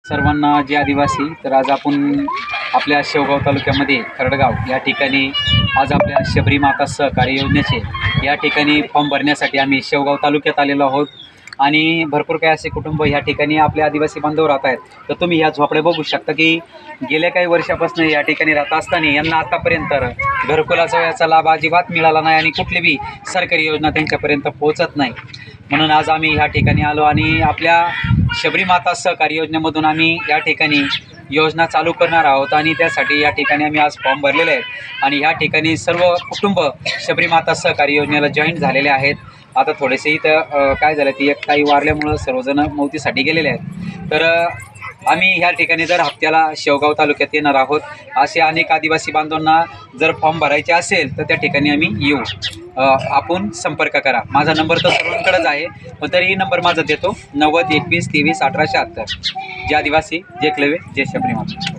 सर्वांना जे आदिवासी, तर आज आपण आपल्या शेवगाव तालुक्यामध्ये खरडगाव या ठिकाणी आज आपल्या शबरी माता सहकारी योजनेचे या ठिकाणी फॉर्म भरण्यासाठी आम्ही शेवगाव तालुक्यात आलेलो आहोत आणि भरपूर काही असे कुटुंब या ठिकाणी आपले आदिवासी बांधव राहत आहेत. तर तुम्ही ह्या झोपड्या बघू शकता की गेल्या काही वर्षापासून या ठिकाणी राहत असताना यांना आतापर्यंत घरकुलाचा याचा लाभ अजिबात मिळाला नाही आणि कुठली बी सरकारी योजना त्यांच्यापर्यंत पोहोचत नाही. म्हणून आज आम्ही ह्या ठिकाणी आलो आणि आपल्या शबरी माता सहकारी योजनेमधून आम्ही या ठिकाणी योजना चालू करणार आहोत आणि त्यासाठी या ठिकाणी आम्ही आज फॉर्म भरलेले आहेत आणि ह्या ठिकाणी सर्व कुटुंब शबरी माता सहकारी योजनेला जॉईन झालेले आहेत. आता थोडेसे इथं काय झालं की एक ताई वारल्यामुळं सर्वजण मौतीसाठी गेलेले आहेत. तर आम्ही ह्या ठिकाणी दर हप्त्याला शेवगाव तालुक्यात येणार आहोत. असे अनेक आदिवासी बांधवांना जर फॉर्म भरायचे असेल तर त्या ठिकाणी आम्ही येऊ. आपण संपर्क करा. माझा नंबर तर सर्वांकडेच आहे, पण तरीही नंबर माझा देतो 90 21 23 18 76. जे आदिवासी जे क्लेवे जे शबरी माता.